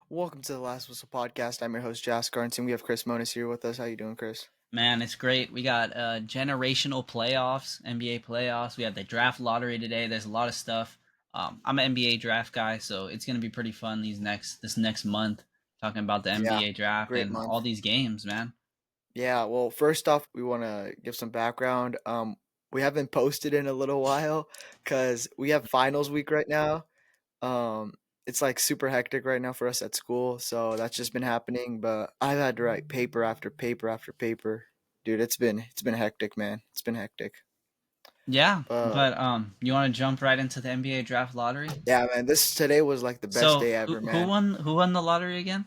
Welcome to the Last Whistle podcast. I'm your host, Jas Garnson. We have Chris Monis here with us. How you doing, Chris? Man, it's great. We got generational playoffs, NBA playoffs. We have the draft lottery today. There's a lot of stuff. I'm an NBA draft guy, so it's gonna be pretty fun this next month talking about the Yeah, NBA draft great and month. all these games, man. Yeah, well, first off, we want to give some background. We haven't posted in a little while because we have finals week right now. Um, it's like super hectic right now for us at school, so that's just been happening. But I've had to write paper after paper after paper. Dude, it's been hectic, man. It's been hectic. Yeah, But but you want to jump right into the NBA draft lottery? yeah, man, this today was like the best So day who ever, who man. won who won the lottery again?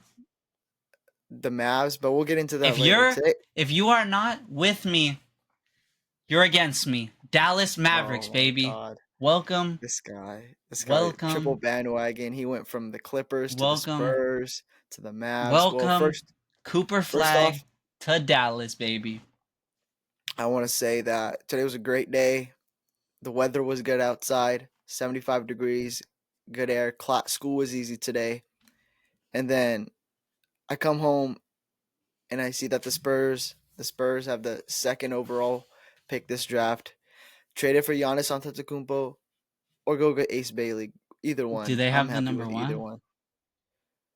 The Mavs, but we'll get into that If later. you're Today, if you are not with me, you're against me. Dallas oh Mavericks, my baby. God. Welcome, This guy, triple welcome, bandwagon. He went from the Clippers to the welcome. Spurs to the Mavs. Well, Welcome, first, Cooper first off, Flag to Dallas, baby. I want to say that today was a great day. The weather was good outside, 75 degrees, good air. School was easy today. And then I come home and I see that the Spurs have the second overall pick this draft. Traded for Giannis Antetokounmpo or go get Ace Bailey. Either Do one. they I'm have the happy number with either one? one.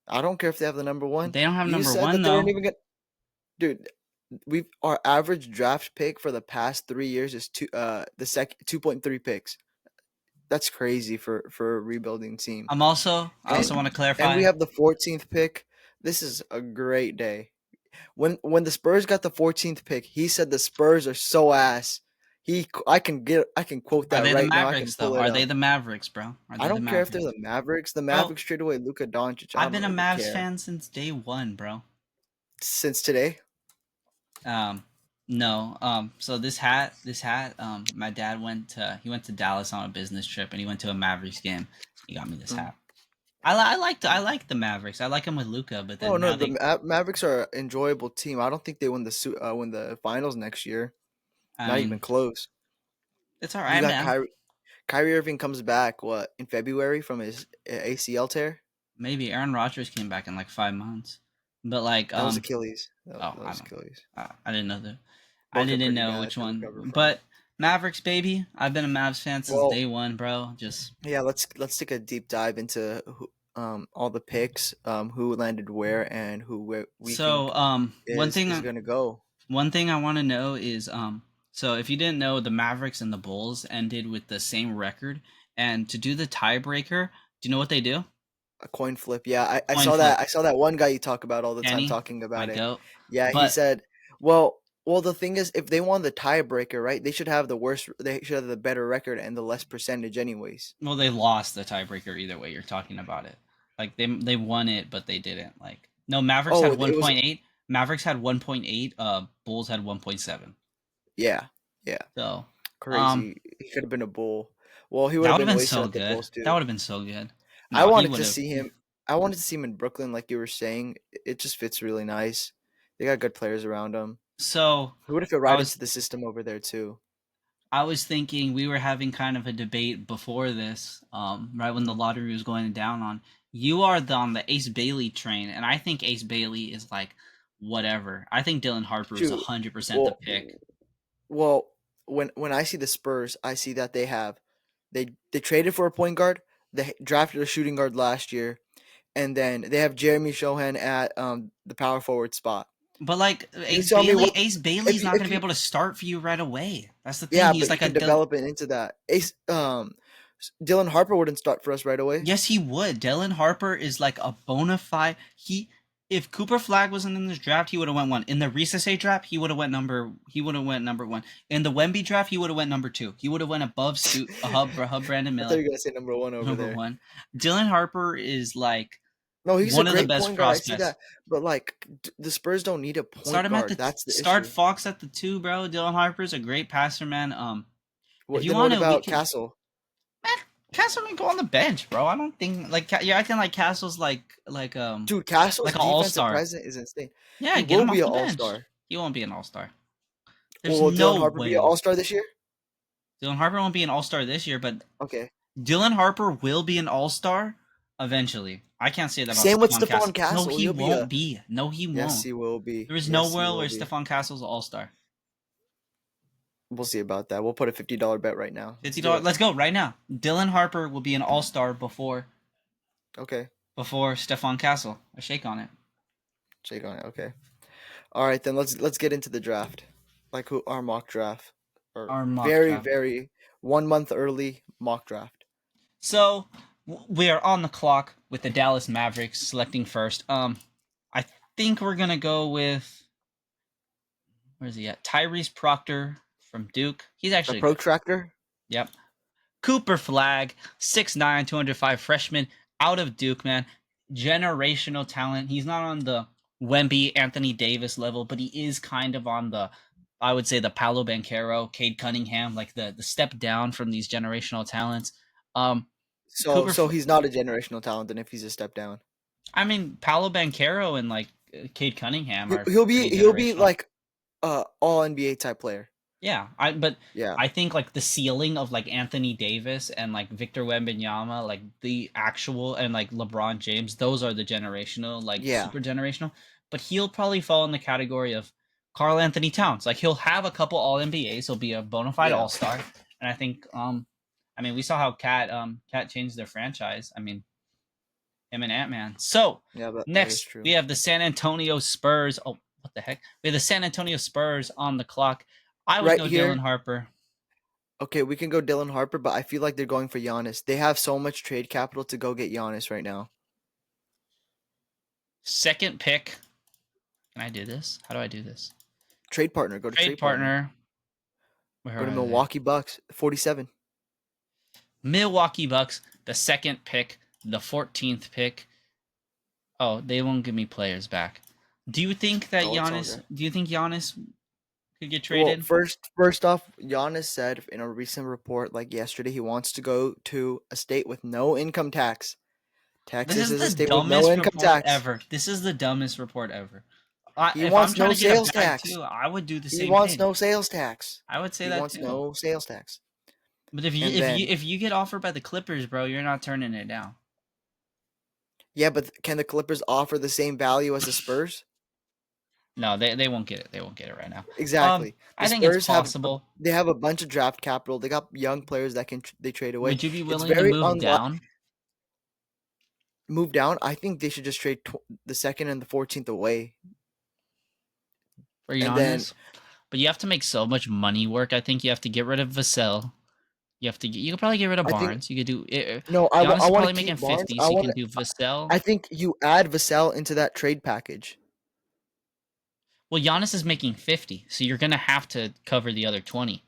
I don't care if they have the number one. They don't have You number said one that they didn't though. even get. Dude, we've our average draft pick for the past 3 years is 2.3 picks. That's crazy for a rebuilding team. I And also want to and we clarify. have the 14th pick. This is a great day. When the Spurs got the 14th pick, he said the Spurs are so ass. I can quote Are that they the right now. I can Mavericks though? pull it Are they up. the Mavericks, bro? Are I they the don't care if they're Mavericks? the Mavericks. The Bro, Mavericks traded away Luka Doncic. I I've don't been a really Mavs care. fan since day one, bro. Since today, Um, no. So my dad went to Dallas on a business trip, and he went to a Mavericks game. He got me this mm. hat. I like the Mavericks. I like them with Luca, but Oh then no, now the they Mavericks are an enjoyable team. I don't think they win the finals next year. I Not even mean close. it's all You right, got man. Kyrie Irving comes back what in February from his ACL tear. Maybe Aaron Rodgers came back in like 5 months, but like That was Achilles. oh, That I was don't Achilles. I didn't know that. I Both are didn't pretty know bad which to one, recover from. but Mavericks, baby. I've been a Mavs fan since Well, day one, bro. Just yeah, let's take a deep dive into all the picks, who landed where, and we so think is gonna go. one thing I want to know is so if you didn't know, the Mavericks and the Bulls ended with the same record, and to do the tiebreaker, do you know what they do? A coin flip. Yeah, I Coin saw that. flip. I saw that one guy you talk about all the time Kenny, talking my about it. goat. Yeah, he But said, well, the thing is, if they won the tiebreaker, right, they should have the worst. They should have the better record and the less percentage, anyways. well, they lost the tiebreaker either way. You're talking about it. Like they won it, but they didn't. Like no, Mavericks Oh, had it was 1.8. Mavericks had 1.8. Bulls had 1.7. yeah, yeah, So, um, crazy. He could have been a bull. Well, he would that have would have been been wasted so at the good. Bulls That too. would have been so good. I No, he wanted would to have. see him. I wanted to see him in Brooklyn, like you were saying. It just fits really nice. They got good players around him. So, He would have fit I right into was the system over there too. I was thinking we were having kind of a debate before this, right when the Mhm. lottery was going down on. You are on the Ace Bailey train, and I think Ace Bailey is like whatever. I think Dylan Harper is Shoot. 100% the Well, pick. well, when I see the Spurs, I see that they traded for a point guard. They drafted a shooting guard last year, and then they have Jeremy Shohan at the power forward spot. But like You tell me what Ace if Bailey's you not if going to be you able to start for you right away. That's the thing. yeah, He's but you like a can develop it into that. Dylan Harper wouldn't start for us right away. yes, he would. Dylan Harper is like a bona fide. He if Cooper Flag wasn't in this draft, he would have went one. In the recess A draft, he would have went number one. In the Wemby draft, he would have went number two. He would have went above Hub Brandon I thought you Miller, were gonna say number one over number there. one. Dylan Harper is like No, he's a one of the great best point guard. I see prospects. that, but like the Spurs don't need a Start point him at guard. the That's the start issue. Fox at the two, bro. Dylan Harper's a great passer, man. If What you then? want What to, we about can. Castle? Man, Castle can go on the bench, bro. I don't think like you're acting like Castle's Dude, Castle's like an all defensive star. presence is insane. Yeah, He get will him be off an the all bench. star. He won't be an all star. There's Well, will Dylan no Harper be an way. all star this year? Dylan Harper won't be an all star this year, but Okay. Dylan Harper will be an all star Eventually. I can't say that about Same with Stephon Stephon Castle. No, Castle. he He'll be won't a. be. No, he Yes, won't. he will be. There is no Yes, he world will where be. Stephon Castle's an all-star. We'll see about that. We'll put a $50 bet right now. Let's do $50. it. Let's go right now. Dylan Harper will be an all-star before Okay. Stephon Castle. A shake on it. Shake on it. Okay. All right, then let's get into the draft. Like who our mock draft. Or Our mock very, draft. very 1 month early mock draft. So we are on the clock with the Dallas Mavericks selecting first. I think we're gonna go with where's he at? Tyrese Proctor from Duke. He's The actually good. protractor? Yep. Cooper Flag, 6'9", 205 freshman out of Duke, man. Generational talent. He's not on the Wemby, Anthony Davis level, but he is kind of on the, I would say, the Paolo Banchero, Cade Cunningham, like the step down from these generational talents. So Cooper, so he's not a generational talent then if he's a step down. I mean, Paolo Banchero and like Cade Cunningham are He'll be pretty he'll be generational. like all NBA type player. Yeah, but Yeah. I think like the ceiling of like Anthony Davis and like Victor Wembanyama, like the actual and like LeBron James, those are the generational, like Yeah. super generational. But he'll probably fall in the category of Karl Anthony Towns. Like he'll have a couple All NBAs. He'll be a bona fide Yeah. All Star. And I think I mean we saw how Cat changed their franchise. I mean him and Ant-Man. So Yeah, that is next true. we have the San Antonio Spurs. Oh, what the heck? We have the San Antonio Spurs on the clock. I would Right go here. Dylan Harper. Okay, we can go Dylan Harper, but I feel like they're going for Giannis. They have so much trade capital to go get Giannis right now. Second pick. Can I do this? How do I do this? Trade partner. Go to Trade partner. Go to Milwaukee Bucks. 47. Milwaukee Bucks. The second pick. The 14th pick. Oh, they won't give me players back. Do you think that Oh, it's all Giannis? good. Do you think Giannis could get Well, traded? first off, Giannis said in a recent report like yesterday he wants to go to a state with no income tax. Texas is a state with no income tax. Ever. This is the dumbest report ever. He if wants I'm trying no to get sales a bag tax. too, I would do the He same wants thing. no sales tax. I would say He that wants too. no sales tax. But if you And then- if you get offered by the Clippers, bro, you're not turning it down. Yeah, but can the Clippers offer the same value as the Spurs? No, they won't get it. They won't get it right now. Exactly. I think it's possible. They have a bunch of draft capital. They got young players that they trade away. Would you be It's willing to very move down? Move down? I think they should just trade the 2nd and the 14th away. For Giannis? But you have to make so much money work. I think you have to get rid of Vassell. You could probably get rid of Barnes. You could do No, Giannis I is want probably to making keep Barnes. 50, so you can do Vassell. I think you add Vassell into that trade package. Well, Giannis is making 50, so you're gonna have to cover the other 20.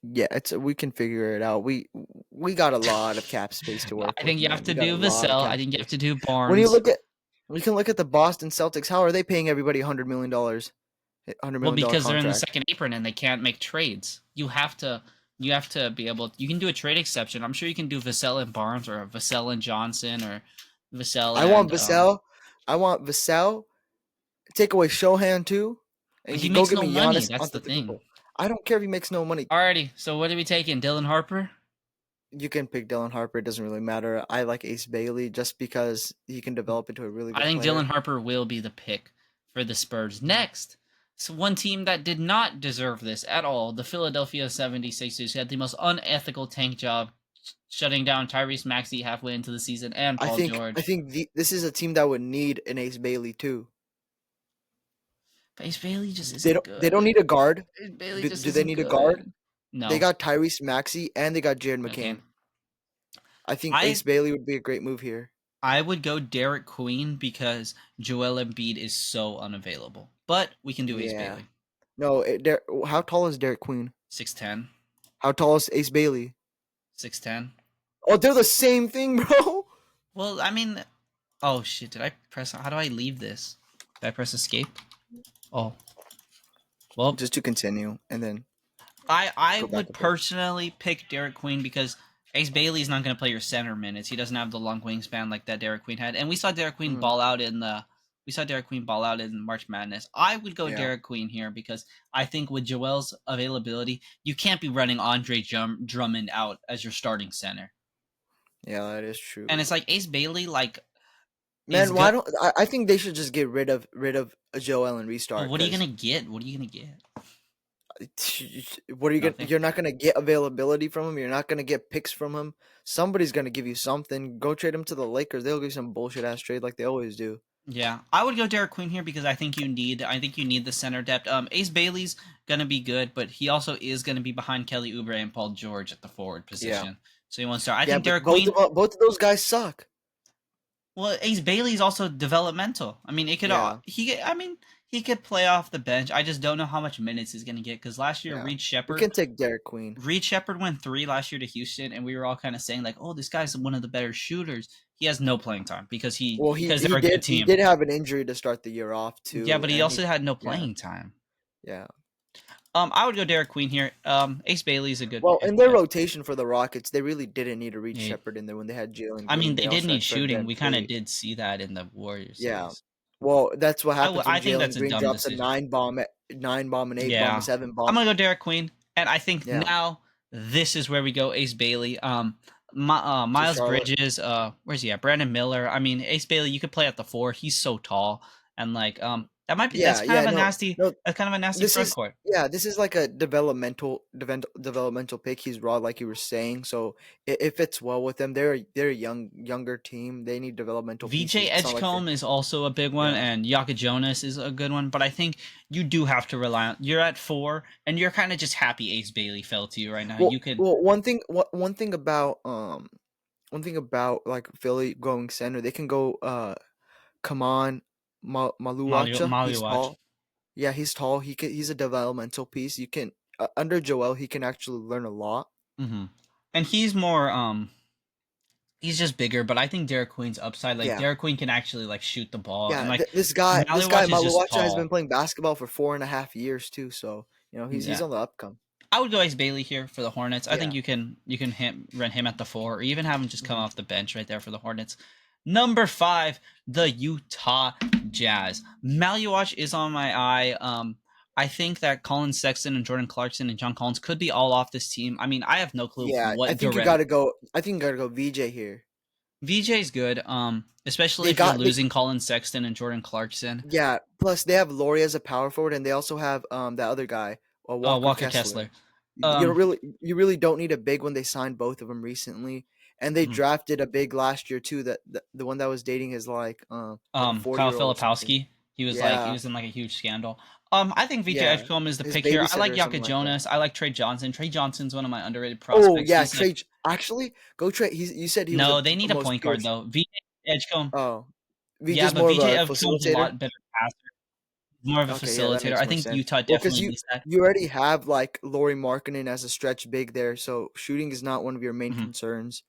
Yeah, we can figure it out. We got a lot of cap space to work. I think you have to do Vassell. I think you have to do Barnes. When we can look at the Boston Celtics. How are they paying everybody $100 million? $100 million. Well, because they're in the contract. second apron and they can't make trades. You have to be able. You can do a trade exception. I'm sure you can do Vassell and Barnes or Vassell and Johnson or Vassell. I want Vassell. I want Vassell. Take away Shohan too. And he makes no money. That's the thing. I don't care if he makes no money. Alrighty, so what are we taking? Dylan Harper? You can pick Dylan Harper. It doesn't really matter. I like Ace Bailey just because he can develop into a really good I think player. Dylan Harper will be the pick for the Spurs. Next, so one team that did not deserve this at all, the Philadelphia 76ers, had the most unethical tank job, shutting down Tyrese Maxey halfway into the season and Paul George. I think this is a team that would need an Ace Bailey too. Ace Bailey just isn't good. They don't need a guard. Ace Bailey just do they need a guard? No. They got Tyrese Maxey and they got Jared McCain. I think Ace Bailey would be a great move here. I would go Derek Queen because Joel Embiid is so unavailable. But we can do Ace Bailey. No, how tall is Derek Queen? 6'10". How tall is Ace Bailey? 6'10". Oh, they're the same thing, bro. Well, I mean, oh shit! Did I press? How do I leave this? Did I press escape? Oh, well, just to continue, and then I would personally pick Derek Queen because Ace Bailey's not going to play your center minutes. He doesn't have the long wingspan like that Derek Queen had, and we saw Derek Queen ball out in March Madness. I would go Derek Queen here because I think with Joel's availability, you can't be running Andre Drummond out as your starting center. Yeah, that is And true. it's like Ace Bailey like is Man, why good. don't I think they should just get rid of Joel and But restart what are you because gonna get? What are you gonna get? what are you gonna? Nothing. You're not gonna get availability from him. You're not gonna get picks from him. Somebody's gonna give you something. Go trade him to the Lakers. They'll give you some bullshit ass trade like they always do. Yeah, I would go Derek Queen here because I think you need the center depth. Ace Bailey's gonna be good, but he also is gonna be behind Kelly Oubre and Paul George at the forward Yeah, position. So he wants to start. I yeah, think but Derek Queen. both of those guys suck. Well, Ace Bailey's also developmental. I mean, it could Yeah, I mean, he could play off the bench. I just don't know how much minutes he's gonna get because last year yeah. We can take Derek Queen. Reed Shepard went 3 last year to Houston, and we were all kind of saying like, "Oh, this guy's one of the better shooters." He has no playing time because Well, because they're a good he team. did have an injury to start the year off Yeah, too, but he and also had no yeah, playing time. yeah. I would go Derek Queen here. Ace Bailey's a good Well, pick, in their but rotation for the Rockets, they really didn't need to reach yeah, Shepard in there when they had Jalen I mean Green. they They did also need had Fred shooting. We kind of VanVleet. did see that in the Warriors Yeah. series. Well, that's what happens when I think that's Jalen a Green dumb drops a decision. 9 bomb, an 8 bomb, a Yeah, 7 bomb. I'm gonna go Derek Queen, and I think Yeah. now this is where we go Ace Bailey. To Miles Charlotte. Bridges. Where's he at? Brandon Miller. I mean, Ace Bailey. You could play at the 4. He's so tall, and like that might be Yeah, yeah, no, no. that's kind of a nasty This front is court. yeah, this is like a developmental pick. He's raw, like you were saying. So it fits well with them. They're a younger team. They need developmental VJ pieces. It's not like Edgecombe is also a big one, yeah. and Yaka Jonas is a good one. But I think you do have to rely on. You're at 4, and you're kind of just happy Ace Bailey fell to you right now. Well, You could well, one thing about like Philly going center, they can go Kaman Maluacha. Molly He's watch. tall. Yeah, he's tall. He's a developmental piece. You can under Joel, he can actually learn a lot. Hmm. And he's more he's just bigger, but I think Derek Queen's upside, like Yeah, Derek Queen can actually like shoot the ball, and yeah. like This guy Watch is just Maluacha has been tall. playing basketball for 4.5 years too. So he's Yeah, on the upcome. I would go Ace Bailey here for the Hornets. I think Yeah. you can run him at the 4, or even have him just come Hmm. off the bench right there for the Hornets. Number 5, the Utah Jazz. Maluach is on my eye. I think that Colin Sexton and Jordan Clarkson and John Collins could be all off this team. I mean, I have no clue Yeah, I what think you direct. gotta go. I think you gotta go VJ here. VJ's good. Especially They if you're got they losing Colin Sexton and Jordan Clarkson. Yeah. Plus, they have Laurie as a power forward, and they also have that other guy, Walker Walker Kessler. Kessler. You Um, really you really don't need a big when they signed both of them recently, and they mhm. drafted a big last year too. That the one that was dating is like a Kyle 40-year-old or something. Filipowski. He Yeah, was in like a huge scandal. I think VJ yeah, Edgecombe is the his pick here. I like babysitter or Yaka something like that. Jonas. I like Trey Johnson. Trey Johnson's one of my underrated Oh prospects. yeah, He's like, Trey. Actually, go Trey. You said he was no, they a need a most point pure. guard though. VJ Edgecombe, Oh, yeah, VJ's but more of VJ a Edgecombe's a facilitator. lot better passer, more of a Okay, yeah, that facilitator. makes I more think sense. Utah Well, because definitely needs that. you already have like Laurie Markkinen as a stretch big there, so shooting is not one of your main Mhm. concerns.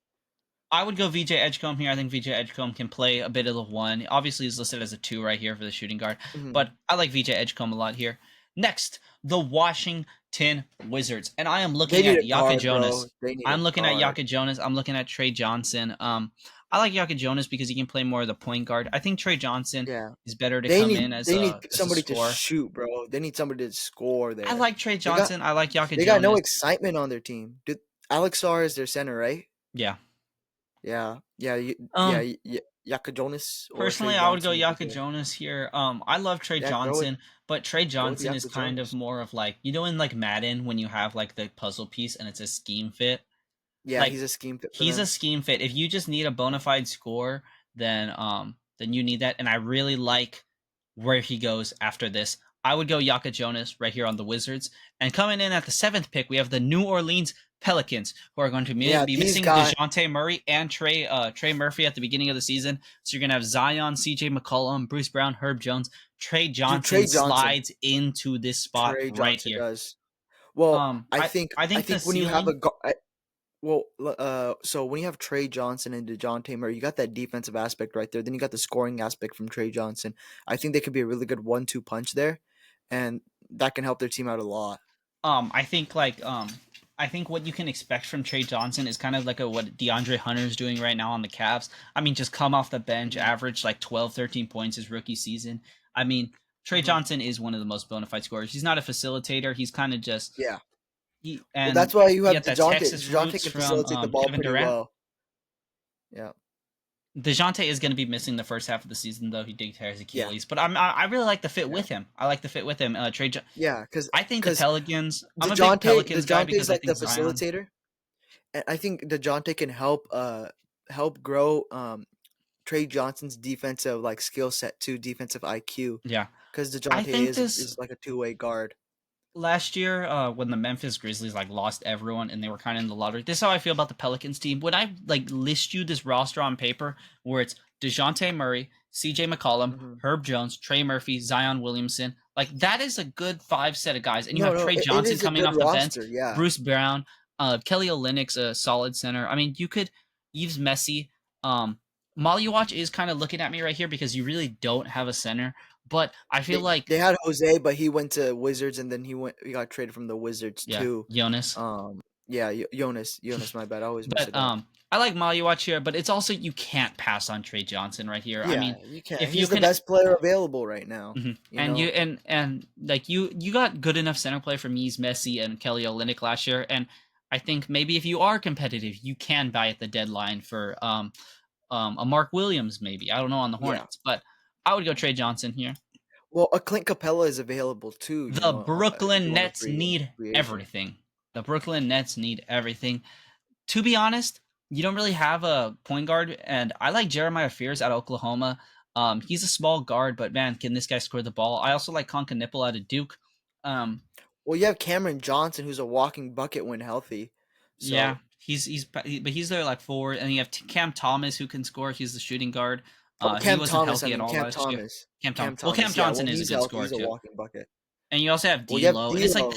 I would go VJ Edgecombe here. I think VJ Edgecombe can play a bit of the 1. Obviously, he's listed as a 2 right here for the shooting guard, Hmm. but I like VJ Edgecombe a lot here. Next, the Washington Wizards, and I am They looking need at a Yaka guard, bro. Jonas. They need a I'm looking at guard. Yaka Jonas. I'm looking at Trey Johnson. I like Yaka Jonas because he can play more of the point guard. I think Trey Johnson Yeah. is better to They come need in they need as a somebody to scorer. shoot, bro. They need somebody to score I there. like Trey They got Johnson. I like Yaka they got no Jonas. excitement on their team. Dude, Alex Sarr is their center, right? Yeah. Yeah. Yeah, Um, Yaka Jonas or Trey Personally, I would go Johnson would be Yaka good. Jonas here. I love Trey Yeah, Johnson, but Trey go with Johnson is Yaka kind of Jonas. more of like, in like Madden when you have like the puzzle piece and it's a scheme fit. Yeah, Like he's a scheme fit for he's a them. scheme fit. If you just need a bona fide score, then you need that. And I really like where he goes after this. I would go Yaka Jonas right here on the Wizards. And coming in at the 7th pick, we have the New Orleans Pelicans, who are going to Yeah, be these missing guys. DeJounte Murray and Trey Murphy at the beginning of the season. So you're gonna have Zion, CJ McCollum, Bruce Brown, Herb Jones. Trey Dude, Johnson slides into this spot Trey right Johnson here. does. Well, I I think the think when you have ceiling. so when you have Trey Johnson and DeJounte Murray, you got that defensive aspect right there. Then you got the scoring aspect from Trey Johnson. I think they could be a really good 1-2 punch there, and that can help their team out a lot. I think I think what you can expect from Trey Johnson is kind of like what DeAndre Hunter is doing right now on the Cavs. I mean, just come off the bench, Mhm. average like 12, 13 points his rookie season. I mean, Trey Mhm. Johnson is one of the most bona fide scorers. He's not a facilitator. He's kind of just Yeah. he Well, and that's why you he have had that DeJounte. Texas DeJounte roots can from facilitate the ball Kevin pretty Durant. well. Yeah. DeJounte is going to be missing the first half of the season, though. He did tear his Yeah. Achilles. But I really like the fit Yeah. with him. I like the fit with him. Yeah. Because I think the because Pelicans. I'm a big Pelicans guy DeJounte because is I like the think Zion. facilitator, and I think DeJounte can help grow Trey Johnson's defensive like skill set too, defensive IQ. Yeah, Because I DeJounte think this is like a two-way guard. last year when the Memphis Grizzlies like lost everyone and they were kind of in the lottery. This is how I feel about the Pelicans team. When I like list you this roster on paper, where it's DeJounte Murray, C.J. McCollum, Hmm. Herb Jones, Trey Murphy, Zion Williamson, like that is a good five set of guys. And you No, have no, Trey it Johnson is a coming good off the bench, roster. Yeah. Bruce Brown, Kelly Olynyk's a solid center. I mean, you could Yves Messi. Molly Watch is kind of looking at me right here because you really don't have a center. But I feel like They had Jose, but he went to Wizards, and then he got traded from the Wizards yeah, too. Jonas. Yeah, Jonas, my bad. I always mess But it up. I like Maluach here, but it's also you can't pass on Trey Johnson right here. I Yeah, mean, you can. if you He's the can, best player available right now. mhm. You and you know. and like you got good enough center play from Yves Messi and Kelly Olynyk last year, and I think maybe if you are competitive, you can buy at the deadline for a Mark Williams maybe. I don't know on the Yeah. Hornets, but I would go Trey Johnson here. Well, a Clint Capella is available too. You The know, if you Brooklyn want a Nets need free agent. everything. The Brooklyn Nets need everything. To be honest, you don't really have a point guard, and I like Jeremiah Fears out of Oklahoma. He's a small guard, but man, can this guy score the ball? I also like Conca Nipple out of Duke. Um, Well, you have Cameron Johnson, who's a walking bucket when healthy. yeah, So, but he's there like forward, and you have Cam Thomas who can score. He's the shooting guard. He Cam wasn't Thomas. I healthy at mean, all Cam last year. Thomas. Tom. Well, Cam Yeah, Johnson when is a he's good healthy, scorer he's a too, walking bucket. and you also have Well, you have D'Lo, and it's like D'Lo. Ugh,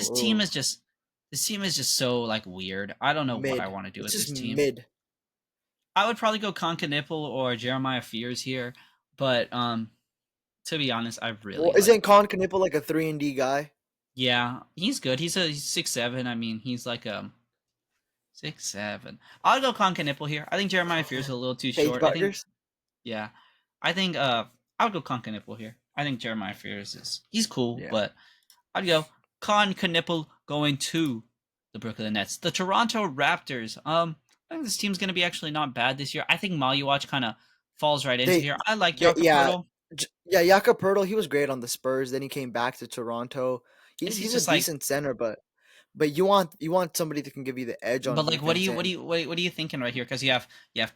this team is just so like weird. I don't know what I mid. want to do It's with just this team. mid. I would probably go Conca Nipple or Jeremiah Fears here, but to be honest, I really Well, like. isn't Con Knipple like a 3-and-D guy? Yeah, he's good. He's 6'7". I mean, he's like 6'7". I'll go Conca Nipple here. I think Jeremiah Fears is a little too Paige short. I think Butters? yeah, I think I would go Conca Nipple here. I think Jeremiah Fears he's cool, Yeah. but I'd go Conca Nipple going to the Brooklyn Nets. The Toronto Raptors. I think this team's gonna be actually not bad this year. I think Maluach kind of falls right into They, here. I like they Jakob yeah, Poeltl. yeah, Jakob Poeltl, he was great on the Spurs. Then he came back to Toronto. And he's He's a just like decent center, but you want somebody that can give you the edge on But like, defense. what are you thinking right here? Because you have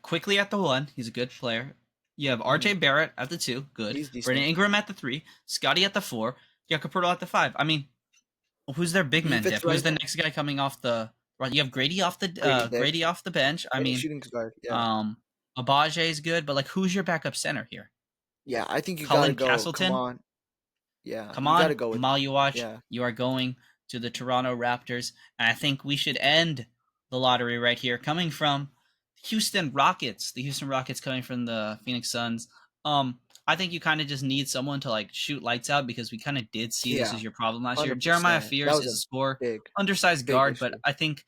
Quickly at the one, he's a good player. You have Mhm. R.J. Barrett at the two, good. He's decent. Brandon Ingram at the three, Scotty at the four, Jakob Poeltl at the five. I mean, who's their big He man fits depth? Who's right the in. next guy coming off the right? You have Grady off the Grady Grady off the bench. I Any mean, shooting guard. Yeah. um, Abaje is good, but like, who's your backup center here? Yeah, I think you gotta Colin go. Come Castleton. on. Yeah, Come you gotta on, go with Maluach, yeah. you are going to the Toronto Raptors, and I think we should end the lottery right here, coming from Houston Rockets. The Houston Rockets coming from the Phoenix Suns. I think you kind of just need someone to like shoot lights out because we kind of did see this Yeah, as your problem last year. Jeremiah 100%. That Fears was is a a scorer, big, undersized big guard, but issue. I think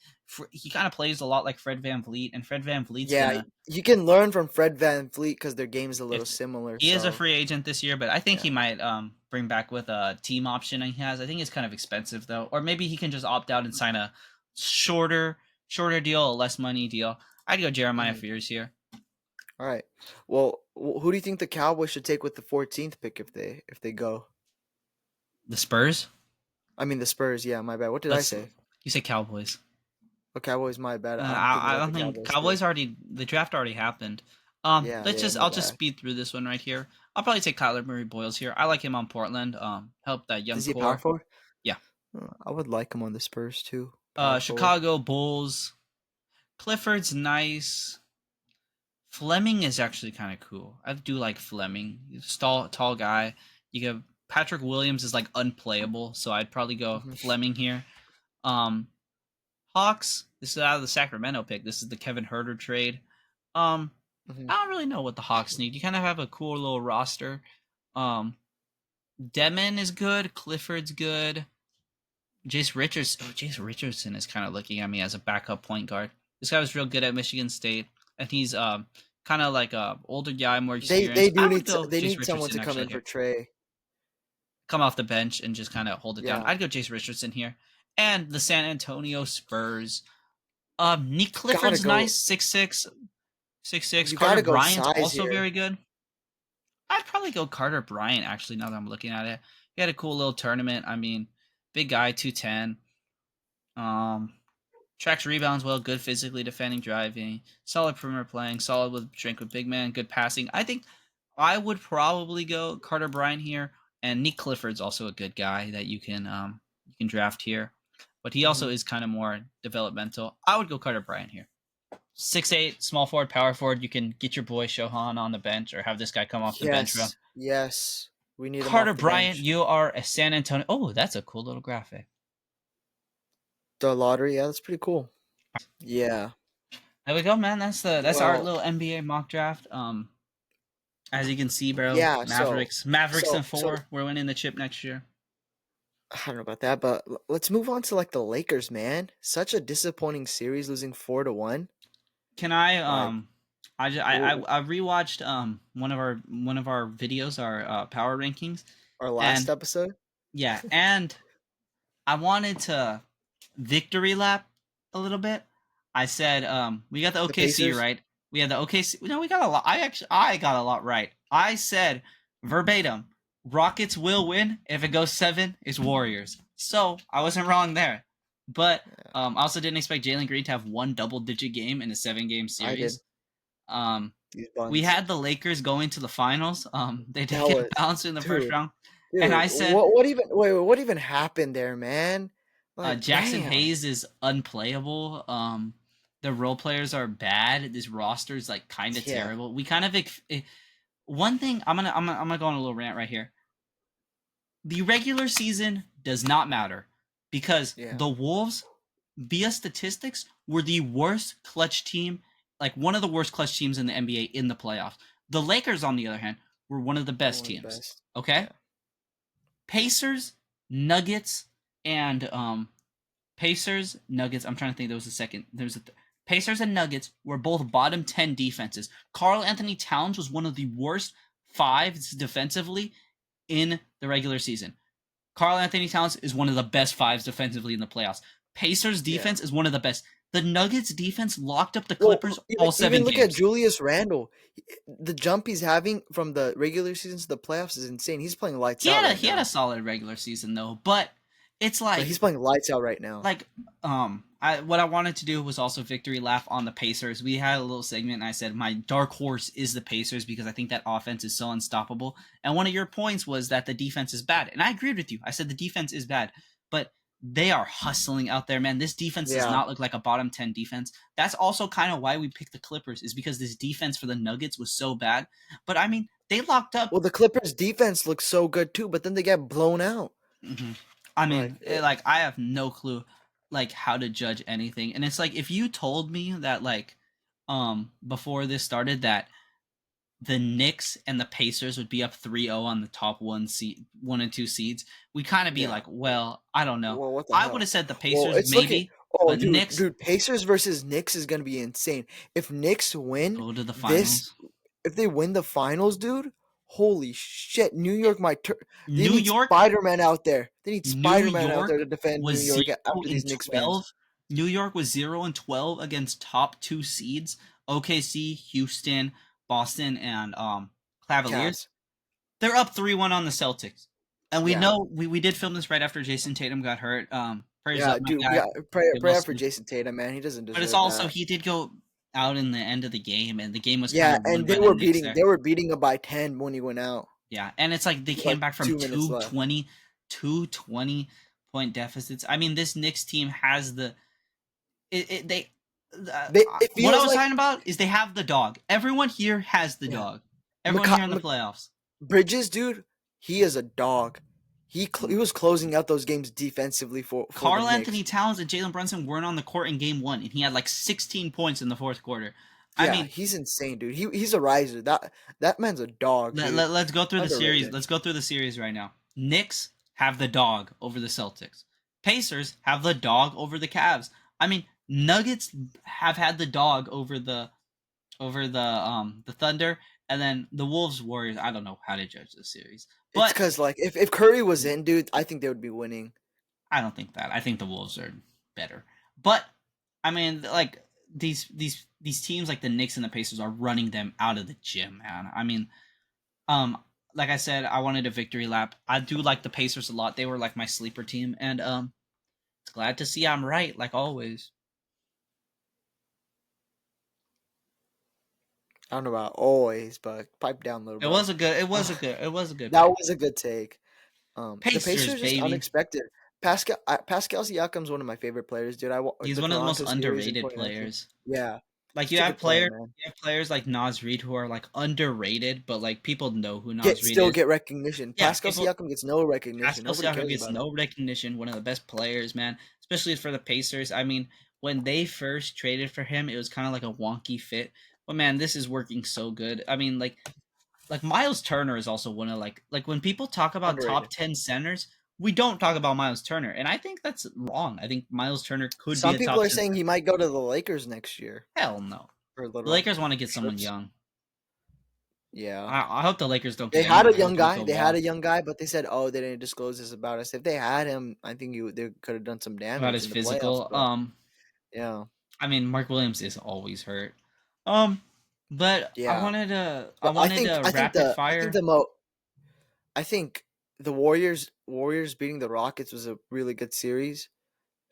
he kind of plays a lot like Fred Van Vliet, and Fred Van Vliet's Yeah, gonna you can learn from Fred Van Vliet because their game's a little if similar. he is a So free agent this year, but I think yeah. he might bring back with a team option he has. I think it's kind of expensive though, or maybe he can just opt out and sign a shorter deal, a less money deal. I'd go Jeremiah Mhm. Fears here. All right. Well, who do you think the Cowboys should take with the 14th pick if they go? The Spurs. I mean the Spurs. Yeah, my bad. What did I Let's say? you say Cowboys. Oh, Cowboys. My bad. I'm thinking I about the don't think Cowboys too. Cowboys already the draft already happened. Yeah, my I'll just bad. speed through this one right here. I'll probably take Kyler Murray Boyles here. I like him on Portland. Help that young Is he a power core. forward? Yeah. I would like him on the Spurs too. Power forward. Chicago Bulls. Clifford's nice. Fleming is actually kind of cool. I do like Fleming. He's tall guy. You have Patrick Williams is like unplayable, so I'd probably go Mhm. Fleming here. Um, Hawks. This is out of the Sacramento pick. This is the Kevin Herter trade. Um, Mhm. I don't really know what the Hawks need. You kind of have a cool little roster. Um, Demon is good. Clifford's good. Jace Richardson is kind of looking at me as a backup point guard. This guy was real good at Michigan State, and he's kind of like a older guy, more experienced. They do I need would go they Jace need someone Richardson to come actually in for here. Trey. Come off the bench and just kind of hold it down. Yeah. I'd go Jace Richardson here. And the San Antonio Spurs. Nick Gotta Clifford's go. nice, 6'6". 6'6". You Carter gotta go Bryant's size also here. very good. I'd probably go Carter Bryant, actually, now that I'm looking at it. He had a cool little tournament. I mean, big guy, 210. Um, Tracks rebounds well, good physically defending, driving, solid perimeter playing, solid with strength with big man, good passing. I think I would probably go Carter Bryant here, and Nick Clifford's also a good guy that you can draft here, but he also Hmm. is kind of more developmental. I would go Carter Bryant here. 6'8", small forward, power forward. You can get your boy Shohan on the bench or have this guy come off the bench from Yes, yes. We need him Carter off the Bryant. bench. You are a San Antonio. Oh, that's a cool little graphic. The lottery, yeah, that's pretty cool. Yeah. There we go, man. That's our Well, little NBA mock draft. As you can see, bro, yeah. Mavericks in So 4. We're winning the chip next year. I don't know about that, but let's move on to like the Lakers, man. Such a disappointing series, losing 4-1. Can I Like, I rewatched one of our videos, our power rankings, our last and episode, yeah, and I wanted to victory lap a little bit. I said we got the the OKC Pacers. right. We had the OKC. No, we got a lot. I got a lot right. I said verbatim, Rockets will win if it goes 7. It's Warriors. So I wasn't wrong there. But Yeah, I also didn't expect Jalen Green to have one double-digit game in a 7-game I did series. Um, these we buns. had the Lakers going to the finals. They did That get was, bounced in the first dude, round, and dude. I said What even? Wait, what even happened there, man? Like, Jackson damn. Hayes is unplayable. The role players are bad. This roster is like kind of Yeah. terrible. We kind of one thing I'm gonna go on a little rant right here. The regular season does not matter because Yeah. the Wolves, via statistics, were the worst clutch team, like one of the worst clutch teams in the NBA in the playoffs. The Lakers, on the other hand, were one of the We're best one of the teams. best. Okay, Yeah. Pacers, Nuggets, and Pacers, Nuggets. I'm trying to think. There was a second. Pacers and Nuggets were both bottom 10 defenses. Karl Anthony Towns was one of the worst fives defensively in the regular season. Karl Anthony Towns is one of the best fives defensively in the playoffs. Pacers Yeah. defense is one of the best. The Nuggets defense locked up the Well, Clippers even all 7 even look at games. Julius Randle. The jump he's having from the regular season to the playoffs is insane. He's playing lights out right He had a now. solid regular season though, but it's But like he's playing lights out right now. like what I wanted to do was also victory laugh on the Pacers. We had a little segment and I said my dark horse is the Pacers because I think that offense is so unstoppable. And one of your points was that the defense is bad. And I agreed with you. I said the defense is bad, but they are hustling out there, man. This defense does Yeah. not look like a bottom 10 defense. That's also kind of why we picked the Clippers, is because this defense for the Nuggets was so bad. But I mean, they locked up. Well, the Clippers defense looks so good too, but then they get blown out. Mhm. I Like, mean, like I have no clue like how to judge anything. And it's like if you told me that like before this started that the Knicks and the Pacers would be up 3-0 on the top 1 and 2 seeds, we kind of be yeah. like, well, I don't know. Well, what the I would hell? have said the Well, Pacers it's looking. maybe, Oh, but dude, Knicks Pacers versus Knicks is gonna be insane. If Knicks win go to the this, finals. if they win the finals, dude, holy shit! New York might. They New need York Spider-Man out there. They need New Spider-Man out there York to defend New was York 0 after these and Knicks 12. fans. New York was 0 and 12 against top 2 seeds, OKC, Houston, Boston, and Cavaliers. Cavs. They're up 3-1 on the Celtics. And we Yeah. know we did film this right after Jason Tatum got hurt. Prayers Yeah, up, my dude. We guy. got pray, Get pray well out for soon. Jason Tatum, man. He doesn't But it's deserve also that. he did go out in the end of the game, and the game was kind Yeah, of won and by they the were Knicks beating. there. They were beating him by 10 when he went out. Yeah, and it's like they came Like back from 2 minutes left. 220 point deficits. I mean, this Knicks team has the they. It What I feels was like talking about is they have the dog. Everyone here has the yeah. dog. Everyone here in the Mika- playoffs. Bridges, dude, he is a dog. He was closing out those games defensively for the Karl Knicks. Anthony Towns and Jalen Brunson weren't on the court in game 1, and he had like 16 points in the fourth quarter. I Yeah, mean, he's insane, dude. He's a riser. That man's a dog, dude. let's go through the series. Underrated. Let's go through the series right now. Knicks have the dog over the Celtics. Pacers have the dog over the Cavs. I mean, Nuggets have had the dog over the Thunder, and then the Wolves Warriors. I don't know how to judge this series, It's but because like if Curry was in, dude, I think they would be winning. I don't think that. I think the Wolves are better. But I mean, like these teams like the Knicks and the Pacers are running them out of the gym, man. I mean, um, like I said, I wanted a victory lap. I do like the Pacers a lot. They were like my sleeper team, and it's glad to see I'm right, like always. I don't know about always, but pipe down, little It bro. was a good. It was a good. It was a good That pick. was a good take. The Pacers, Pacers just baby. unexpected. Pascal Siakam's one of my favorite players, dude. He's The one of the most Toronto series in underrated 2019. players. Yeah, Like such a good player, man. you have players like Nas Reed who are like underrated, but like people know who Get Nas Reed still is. get recognition. Yeah, Pascal people. Siakam gets no recognition. Pascal Nobody Siakam cares gets about him. no recognition. One of the best players, man, especially for the Pacers. I mean, when they first traded for him, it was kind of like a wonky fit. But man, this is working so good. I mean, like Miles Turner is also one of like when people talk about top Underrated. 10 centers, we don't talk about Miles Turner, and I think that's wrong. I think Miles Turner could be Some a people top are 10 saying he center. might go to the Lakers next year Hell no. for a The little. Lakers want to get someone Trips. young. Yeah. I hope the Lakers don't They get had anyone. a I hope young Luka guy. They had a walks. young guy, but they said, "Oh, they didn't disclose this about us." If they had him, I think they could have done some About damage his in the playoffs. physical. But yeah, I mean, Mark Williams is always hurt. But yeah. I But I wanted think a I think rapid the I think fire. the mo I think the Warriors beating the Rockets was a really good series.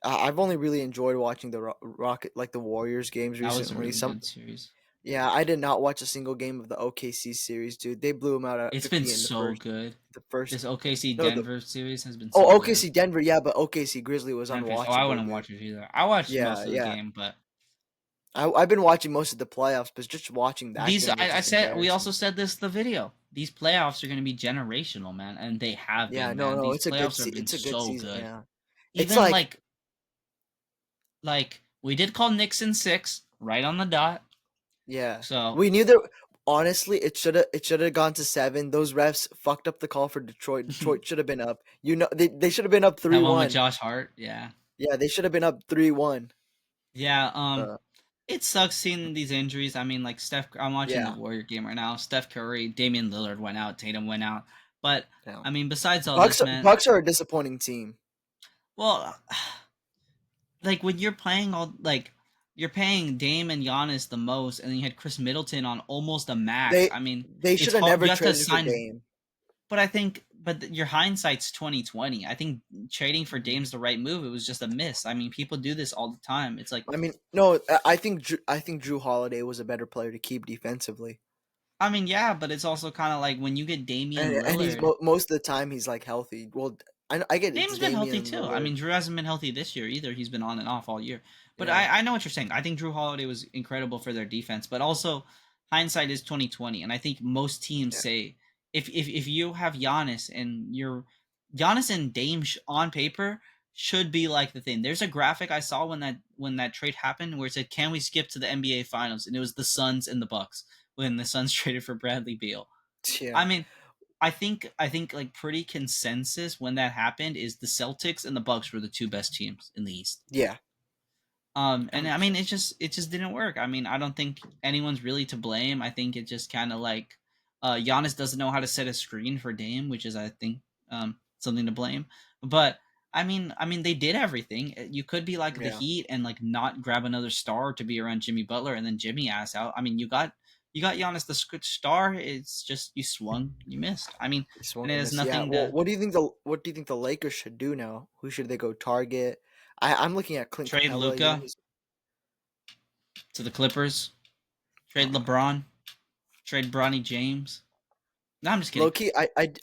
I've only really enjoyed watching the Rocket like the Warriors games That was a recently. really good series. Yeah, I did not watch a single game of the OKC series, dude. They blew them out at It's been 50 in so good. the first This OKC no the Denver series has been so oh good. OKC Denver, yeah, but OKC Grizzly was Memphis. Oh, I unwatchable, wouldn't dude. watch it either. I watched Yeah, most of the yeah. game, but I've been watching most of the playoffs, but just watching that these game was I just said we embarrassing. also said this in the video. These playoffs are going to be generational, man, and they have Yeah, been, no, man. no, These playoffs have been it's a good so season. good. Yeah, it's Even like like we did call Nixon 6 right on the dot. yeah, So we knew that. Honestly, it should have gone to 7. Those refs fucked up the call for Detroit. Detroit should have been up. You know, they should have been up that three one with one. Josh Hart, yeah. Yeah, they should have been up 3-1. Yeah, Uh, it sucks seeing these injuries. I mean, like Steph, I'm watching the yeah, Warrior game right now. Steph Curry, Damian Lillard went out, Tatum went out. But yeah. I mean, besides all Bucks this, are, man, Bucks are a disappointing team. well, like when you're playing all like you're paying Dame and Giannis the most, and then you had Chris Middleton on almost a max. They I mean, they it's should have hard. never You have to traded for sign, Dame. but I think, but your hindsight's 2020. I think trading for Dame's the right move. It was just a miss. I mean, people do this all the time. It's like, I mean, no, I think Drew Holiday was a better player to keep defensively, I mean, yeah, but it's also kind of like when you get Damian and he's Lillard. most of the time he's like healthy. Well, I get it's Dame's been healthy Damian too. I Lillard. mean, Drew hasn't been healthy this year either. He's been on and off all year. But Yeah, I know what you're saying. I think Drew Holiday was incredible for their defense, but also hindsight is 2020, and I think most teams yeah, say if you have Giannis and you're Giannis and Dame on paper should be like the thing. There's a graphic I saw when that trade happened where it said, "Can we skip to the NBA Finals?" and it was the Suns and the Bucks when the Suns traded for Bradley Beal. I yeah, mean, I think like pretty consensus when that happened is the Celtics and the Bucks were the two best teams in the East. yeah. And I mean 100%. it just didn't work. I mean, I don't think anyone's really to blame. I think it just kind of like Giannis doesn't know how to set a screen for Dame, which is I think something to blame. But I mean they did everything. You could be like the Yeah, Heat and like not grab another star to be around Jimmy Butler and then Jimmy ass out. I mean, you got Giannis the star. It's just you swung, you missed. I mean, he and swung it and has missed. Yeah. nothing Well, to what do you think the Lakers should do now? Who should they go target? I'm looking at Clint trade Capella. You know, Luca to the Clippers, trade LeBron, trade Bronny James. No, I'm just kidding. low key.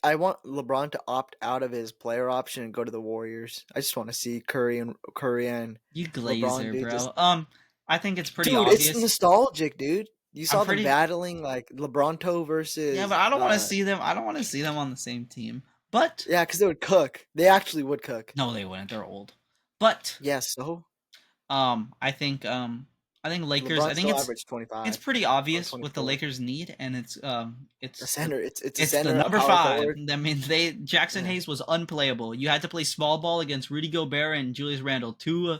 I want LeBron to opt out of his player option and go to the Warriors. I just want to see Curry and You LeBron, glazer, dude. bro. Just I think it's pretty dude, it's obvious. nostalgic, dude. You I'm saw them pretty battling like LeBronto Yeah, versus but I don't want to see them. I don't want to see them on the same team. But yeah, because they would cook. They actually would cook. no, they wouldn't. They're old. But Yes, so I think Lakers. I LeBron think still it's averaged it's 25 pretty or obvious what the 24. Lakers need, and A it's the center. It's a it's the center, a number power 5. forward. I mean, Jackson Yeah. Hayes was unplayable. You had to play small ball against Rudy Gobert and Julius Randle, two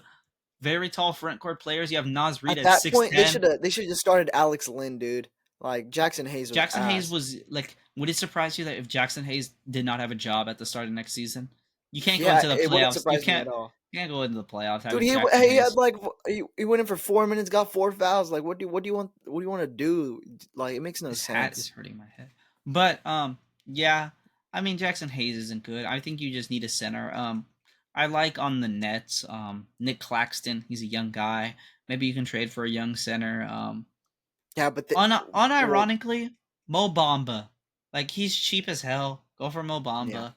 very tall front court players. You have Nas Reed At at that point, 6'10". they should have just started Alex Lynn, dude. Like Jackson Hayes was Jackson Hayes ass. was like. Would it surprise you that if Jackson Hayes did not have a job at the start of next season? You can't go Yeah, into the it wouldn't playoffs. You surprise me at can't. all. You can't go into the playoffs Dude, having Jackson he had Hayes. like he went in for 4 minutes, got 4 fouls. Like, what do you want? What do you want to do? Like, it makes no This hat is sense. hurting my head. But yeah. I mean, Jackson Hayes isn't good. I think you just need a center. I like on the Nets, Nick Claxton. He's a young guy. Maybe you can trade for a young center. Yeah, but well, Unironically, Mo Bamba. Like he's cheap as hell. Go for Mo yeah.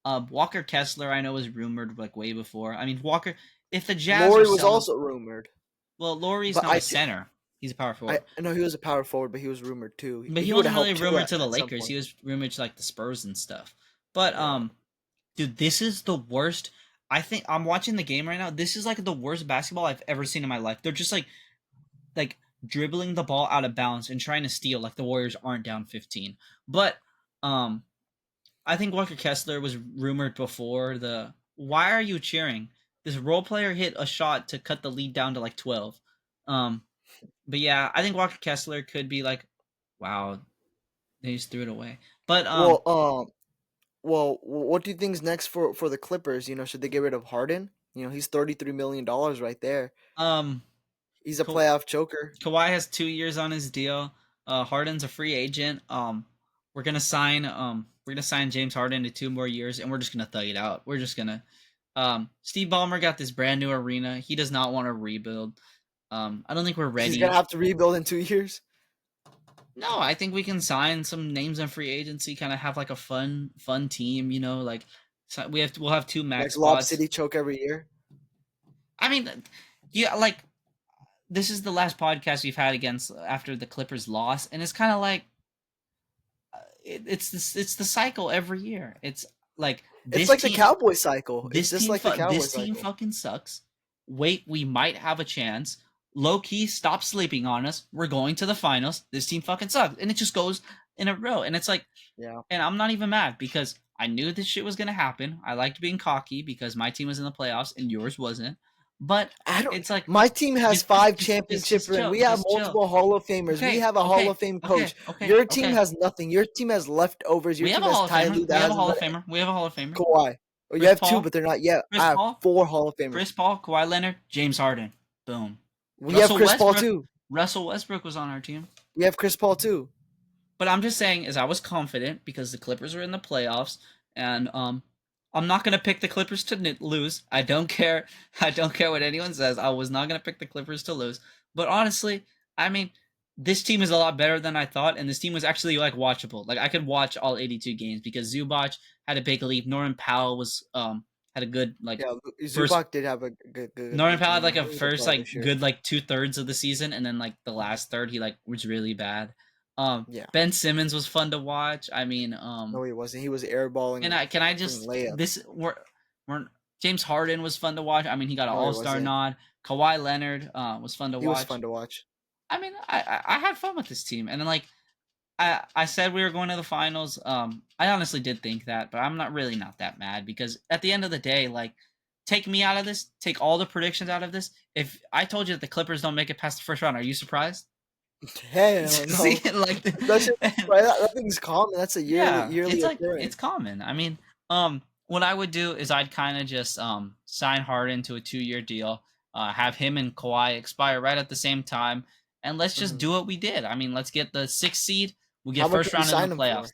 Bamba. Walker Kessler, I know was rumored like way before. I mean, Walker. If the Jazz are Laurie was selling, also rumored, well, Laurie's but not a center. He's a power I forward. know he was a power forward, but he was rumored too. But he He would have wasn't really helped too rumored to the at some Lakers. point. He was rumored to like the Spurs and stuff. But Yeah. dude, this is the worst. I think I'm watching the game right now. This is like the worst basketball I've ever seen in my life. They're just like dribbling the ball out of bounds and trying to steal like the Warriors aren't down 15. But um I think Walker Kessler was rumored before the why are you cheering? This role player hit a shot to cut the lead down to like 12. Um but yeah, I think Walker Kessler could be like wow, they just threw it away. But Well, what do you think's next for the Clippers? You know, should they get rid of Harden? You know, he's $33 million right there. um He's a Ka- playoff choker. Kawhi has 2 years on his deal. Harden's a free agent. We're gonna sign James Harden to 2 more years, and we're just gonna thug it out. We're just gonna. Steve Ballmer got this brand new arena. He does not want to rebuild. I don't think we're He's gonna ready. have to rebuild in 2 years. No, I think we can sign some names in free agency. Kind of have like a fun team. You know, like so we'll have two Like max Lob spots. City choke every year. I mean, yeah, like this is the last podcast we've had against after the Clippers loss, and it's kind of like it's the cycle every year. It's like It's this like the team Cowboy cycle. It's just like the Cowboy this team cycle. fucking sucks. Wait, we might have a chance. Low key, stop sleeping on us. We're going to the finals. This team fucking sucks, and it just goes in a row. And it's like, Yeah. and I'm not even mad because I knew this shit was gonna happen. I liked being cocky because my team was in the playoffs and yours wasn't. But I don't. it's like My team has five championship just rings. chill, We have just chill. multiple Hall of Famers. We Okay, have a Hall of Fame coach. Your team okay. has nothing. Your team has leftovers. Your We have team a has Hall of Ty Famer. Lue We that have a hasn't Hall done of Famer. We have a Hall of Famer. Kawhi. Oh, you Chris have two, Paul. but they're not yet. Chris I have Paul. 4 Hall of Famers. Chris Paul. Kawhi Leonard. James Harden. Boom. We have Chris Paul Westbrook. too. Russell Westbrook was on our team. We have Chris Paul too. But I'm just saying, as I was confident because the Clippers were in the playoffs, and I'm not gonna pick the Clippers to lose. I don't care. I don't care what anyone says. I was not gonna pick the Clippers to lose. But honestly, I mean, this team is a lot better than I thought, and this team was actually like watchable. Like I could watch all 82 games because Zubac had a big leap. Norman Powell was had a good like Yeah, first. Zubac did have a good. Norman Powell had like He a was first player like this year. good like 2/3 of the season, and then like the last third he like was really bad. Yeah. Ben Simmons was fun to watch. I mean, No, he wasn't. He was airballing. can I just layups. this we're James Harden was fun to watch. I mean, he got an No, he All Star wasn't. nod. Kawhi Leonard was fun to He watch. was fun to watch. I mean, I had fun with this team, and then like I said we were going to the finals. I honestly did think that, but I'm not really not that mad because at the end of the day, like take me out of this, take all the predictions out of this. If I told you that the Clippers don't make it past the first round, are you surprised? Hell no. See, like that thing's common. That's a yearly it's like occurrence. it's common. I mean, what I would do is I'd kind of just sign Harden to a 2-year deal, have him and Kawhi expire right at the same time, and let's just do what we did. I mean, let's get the 6th seed. We'll get How much first would you round sign in the him for? playoffs.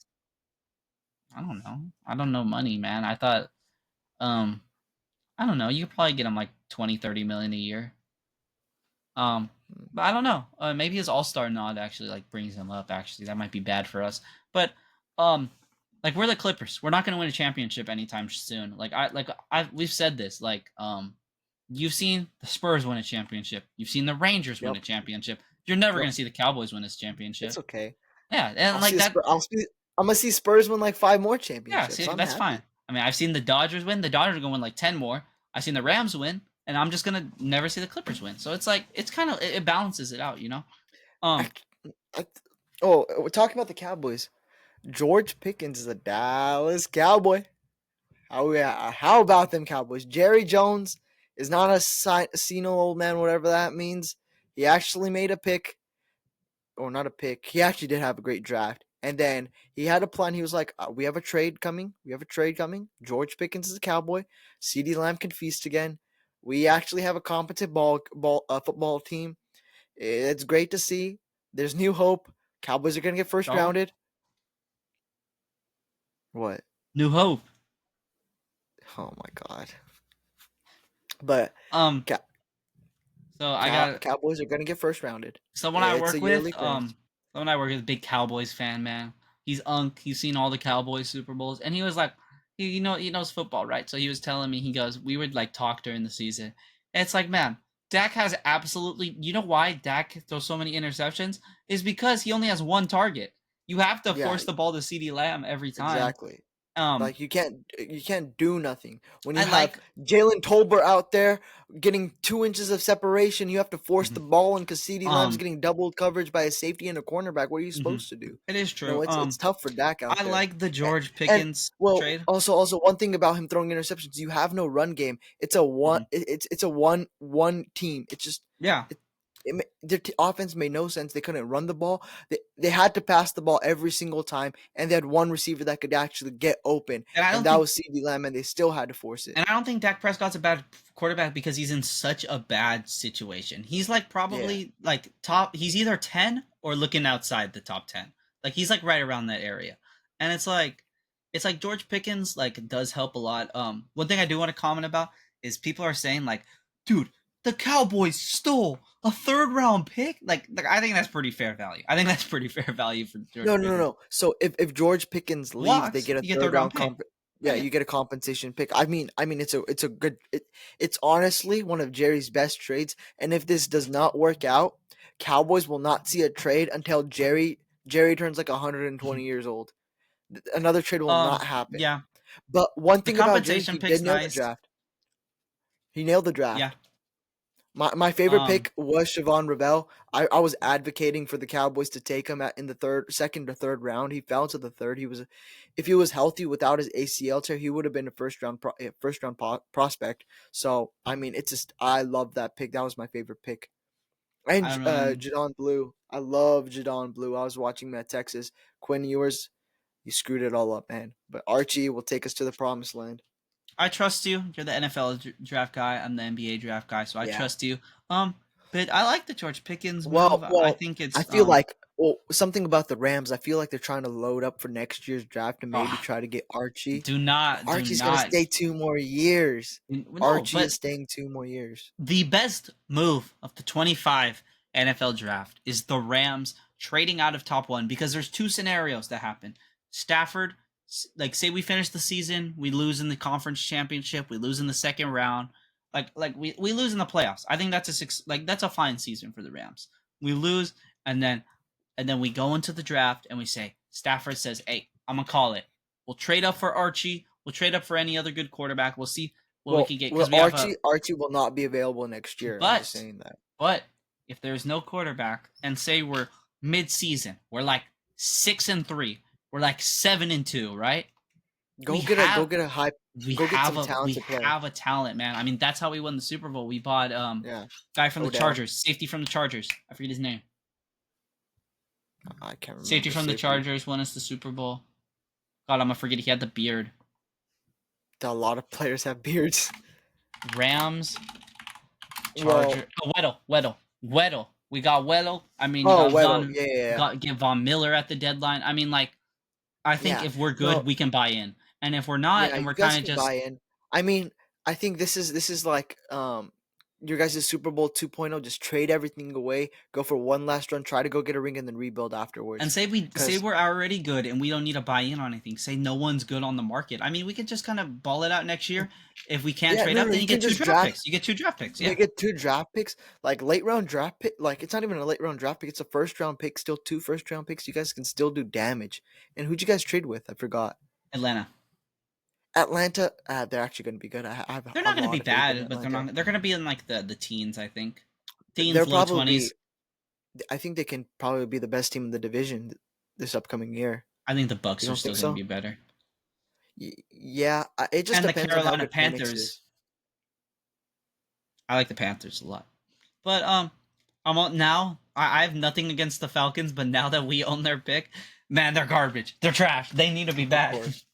I don't know. I don't know money, man. I thought, um, I don't know. You could probably get him like 20-30 million a year. But I don't know. Maybe his All-Star nod actually like brings him up. Actually, that might be bad for us. But like we're the Clippers. We're not going to win a championship anytime soon. We've said this. Like you've seen the Spurs win a championship. You've seen the Rangers win a championship. You're never going to see the Cowboys win this championship. It's okay. Yeah, and like that. I'm gonna see Spurs win like 5 more championships. Yeah, see, that's fine. I mean, I've seen the Dodgers win. The Dodgers are going to win like 10 more. I've seen the Rams win, and I'm just gonna never see the Clippers win. So it's like it's kind of it balances it out, you know. We're talking about the Cowboys. George Pickens is a Dallas Cowboy. How about them Cowboys? Jerry Jones is not a senile old man, whatever that means. He actually made a pick, or not a pick. He actually did have a great draft. And then he had a plan. He was like, "We have a trade coming. We have a trade coming. George Pickens is a Cowboy. CeeDee Lamb can feast again. We actually have a competent football team. It's great to see. There's new hope. Cowboys are gonna get first So, rounded. What? New Hope. Oh my god! But Um, so I got Cowboys are gonna get first rounded. someone I It's a work with. yearly thing. Someone I work with, big Cowboys fan, man. He's Unk. He's seen all the Cowboys Super Bowls, and he was like, he knows football, right? So he was telling me, he goes, we would like talk during the season. And it's like, man, Dak has absolutely. You know why Dak throws so many interceptions? Is because he only has one target. You have to Yeah, force the ball to CeeDee Lamb every time. exactly. Um, Like you can't do nothing when you I have like. Jalen Tolbert out there getting 2 inches of separation. You have to force the Mhm. ball in because CeeDee Lamb's Um, getting doubled coverage by a safety and a cornerback. What are you mhm. supposed to do? It is No, true. it's tough for Dak out I there. like the A- George And Pickens well, trade. also one thing about him throwing interceptions, you have no run game. It's a one. Mhm. It's a one team. It's just Yeah, their offense made no sense. They couldn't run the ball. They had to pass the ball every single time, and they had one receiver that could actually get open, and I and don't that think was CeeDee Lamb, and they still had to force it. And I don't think Dak Prescott's a bad quarterback because he's in such a bad situation. He's like Yeah, probably like top. He's either 10 or looking outside the top 10. Like he's like right around that area. And it's like George Pickens like does help a lot. One thing I do want to comment about is people are saying like, dude, the Cowboys stole a third round pick. Like I think that's pretty fair value. I think that's pretty fair value for no, George no, no, Pickens. no. So if George Pickens leaves, they Walks, get a you get third third round round pick. Yeah, Yeah. you get a compensation pick. I mean, it's a good. It's honestly one of Jerry's best trades. And if this does not work out, Cowboys will not see a trade until Jerry turns like 120 years old. Another trade will not happen. Yeah. But one The thing about Jerry, compensation he pick's did nail the nice. draft. He nailed the Yeah. draft. My favorite Um, pick was Siobhan Ravel. I was advocating for the Cowboys to take him in the second or third round. He fell to the third. If he was healthy without his ACL tear, he would have been a prospect. So I mean, it's just I love that pick. That was my favorite pick. And I don't know. Jadon Blue, I love Jadon Blue. I was watching him at Texas. Quinn Ewers, you screwed it all up, man. But Archie will take us to the promised land. I trust you. You're the NFL draft guy. I'm the NBA draft guy, so I Yeah. trust you. But I like the George Pickens move. Well, I well, think I it's feel like something about the Rams. I feel like they're trying to load up for next year's draft and maybe oh, try to get Archie. do Archie's gonna not stay 2 more years. no. Archie But is staying 2 more years. the best move of the 25 NFL draft is the Rams trading out of top one because there's two scenarios that happen. Stafford, like say we finish the season, we lose in the conference championship, we lose in the second round, like we lose in the playoffs. I think that's a fine season for the Rams. We lose and then we go into the draft and we say Stafford says, "Hey, I'm gonna call it. We'll trade up for Archie. We'll trade up for any other good quarterback. We'll see what we Well, can get well, because we have a Archie will not be available next year. I'm just but saying that. but if there's no quarterback, and say we're mid-season, we're like 6-3, we're like 7-2, right? We Go get a have go get a high go get some we talented player. have a talent, man. I mean, that's how we won the Super Bowl. We bought Yeah, guy from the Odell. Chargers, safety from the Chargers. I forget his name. I can't Safety remember from the safety. Chargers won us the Super Bowl. God, I'm gonna forget. He had the beard. A lot of players have beards. Rams, Well, Charger. Oh, Weddle. We got Weddle. I mean, you oh, got Weddle. Yeah, yeah, yeah. Get Von Miller at the deadline. I mean, like I think Yeah. if we're good, No, we can buy in. And if we're not, yeah, and we're you guys kind of can just buy in. I mean, I think this is like your guys' Super Bowl 2.0. Just trade everything away, go for one last run, try to go get a ring, and then rebuild and afterwards. say Because we're already good and we don't need to buy in on anything. Say no one's good on the market. I mean, we could just kind of ball it out next year. If we can't yeah, trade no, up, no, then you you can get two just draft draft. picks. You get two draft picks. They Yeah. get two draft picks, like late round draft pick. Like it's not even a late round draft pick; it's a first round pick. Still two first round picks. You guys can still do damage. And who'd you guys trade with? I forgot. Atlanta. Atlanta. They're actually going to be good. I have They're a not going to be lot of faith in bad, but Atlanta. they're going to be in like the teens, I think. They're Teens, low probably 20s. I think they can probably be the best team in the division this upcoming year. I think the You Bucks are don't still think going to so? be better. Yeah, it just And the depends on how Carolina good Penix Panthers. is. I like the Panthers a lot. But I'm on now. I have nothing against the Falcons, but now that we own their pick, man, they're garbage. They're trash. They need to be Of bad. course,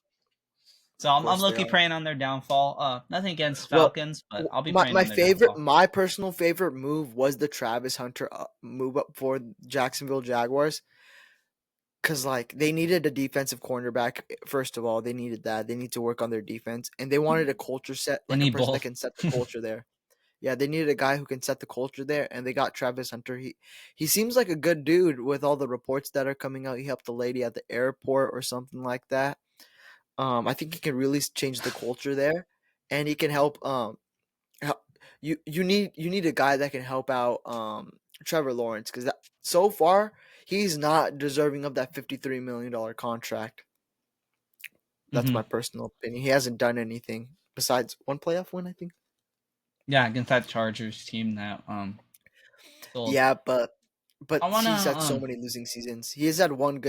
So of I'm course they low-key are. praying on their downfall. Nothing against Well, Falcons, but I'll be my praying my on their favorite, downfall. my personal favorite move was the Travis Hunter move up for Jacksonville Jaguars. Because like they needed a defensive cornerback. First of all, they needed that. They need to work on their defense, and they wanted a culture set, They like a need person that both. can set the culture there. Yeah, they needed a guy who can set the culture there, and they got Travis Hunter. He seems like a good dude with all the reports that are coming out. He helped the lady at the airport or something like that. I think he can really change the culture there, and he can help. Help, you need a guy that can help out Trevor Lawrence because so far he's not deserving of that $53 million contract. That's Hmm. my personal opinion. He hasn't done anything besides one playoff win, I think. Yeah, against that Chargers team that sold. Yeah, but I wanna he's had so many losing seasons. He has had one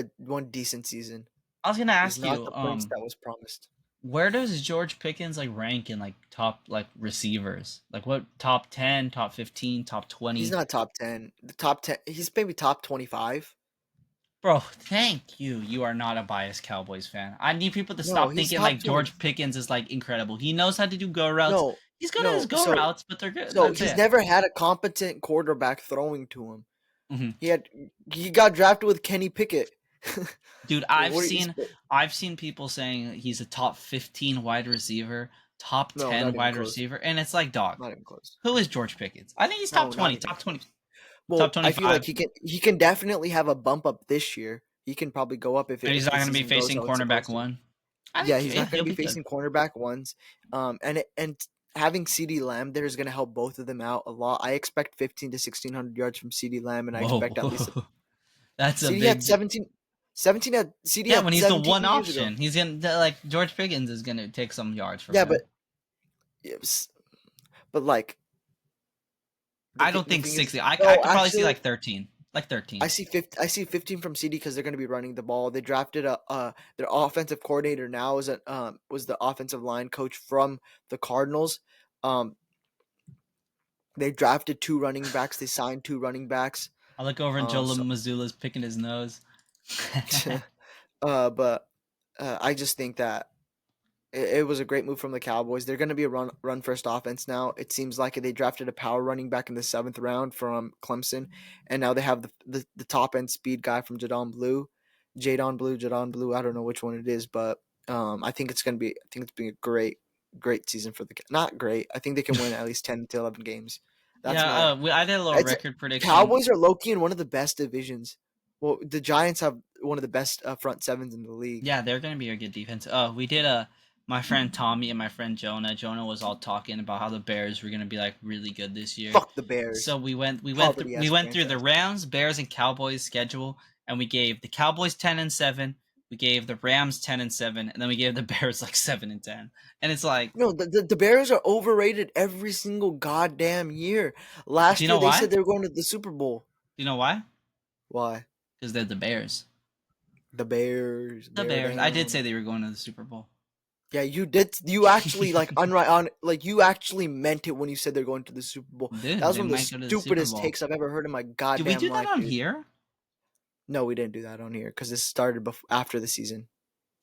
decent season. I was gonna He's ask not you, the prince that was promised. where does George Pickens like rank in like top like receivers? Like what top 10, top 15, top He's 20? not top 10. The top 10, he's maybe top 25. Bro, thank you. You are not a biased Cowboys fan. I need people to No, stop he's thinking top like 20. George Pickens is like incredible. He knows how to do go routes. No, He's good at his no. go So routes, but they're good. so That's he's it. never had a competent quarterback throwing to him. Hmm. He had he got drafted with Kenny Pickett. Dude, What are you? I've seen people saying he's a top 15 wide receiver, top No, 10 not even wide close. receiver, and it's like, dog, Not even close. who is George Pickens? I think he's top No, not 20, even top 20, close. top Well, I feel like 25. he can definitely have a bump up this year. He can probably go up And he's if not the going to be season goes facing how it's cornerback supposed to. one. I Yeah, think he's not going he'll to be be good. facing cornerback ones. And having CeeDee Lamb there is going to help both of them out a lot. I expect 15 to 1600 yards from CeeDee Lamb, and I expect at least Whoa. That's a CeeDee had big. 17 had CeeDee Yeah, had when he's the 17 one 2 years ago. option, he's gonna like George Pickens is gonna take some yards from Yeah, but him. yes, but like I don't the think thing is, 60. I no, could probably see actually, like 13, like I 13. see 50, I see 15 from CD because they're going to be running the ball. They drafted a their offensive coordinator now is was the offensive line coach from the Cardinals. Um, they drafted two running backs. They signed two running backs. I look over and Joe So Missoula's picking his nose. but I just think that it was a great move from the Cowboys. They're going to be a run first offense now. It seems like they drafted a power running back in the 7th round from Clemson, and now they have the top end speed guy from Jadon Blue. I don't know which one it is, but I think it's going to be. I think it's being a great season for the. Not great. I think they can win at least 10 to 11 games. That's my. Yeah, I did a little It's record prediction. Cowboys are low key in one of the best divisions. Well, the Giants have one of the best front sevens in the league. Yeah, they're gonna be a good defense. We did my friend Tommy and my friend Jonah. Jonah was all talking about how the Bears were gonna be like really good this year. Fuck the Bears. So Poverty we ass went through the franchise. Rams, Bears, and Cowboys schedule, and we gave the Cowboys 10-7, we gave the Rams 10-7, and then we gave the Bears like 7-10. And it's like, No, the Bears are overrated every single goddamn year. do you Last year know they why? said they Do were going to the Super Bowl. you know why? Why? Because they're the Bears. The Bears, The bear Bears. I did down. say they were going to the Super Bowl. Yeah, you did. You actually like like you actually meant it when you said they're going to the Super Bowl. Dude, That was they one of the might go to the Super stupidest Bowl. takes I've ever heard in my Did we goddamn do that life, on dude. here? No, we didn't do that on here because this started after the season.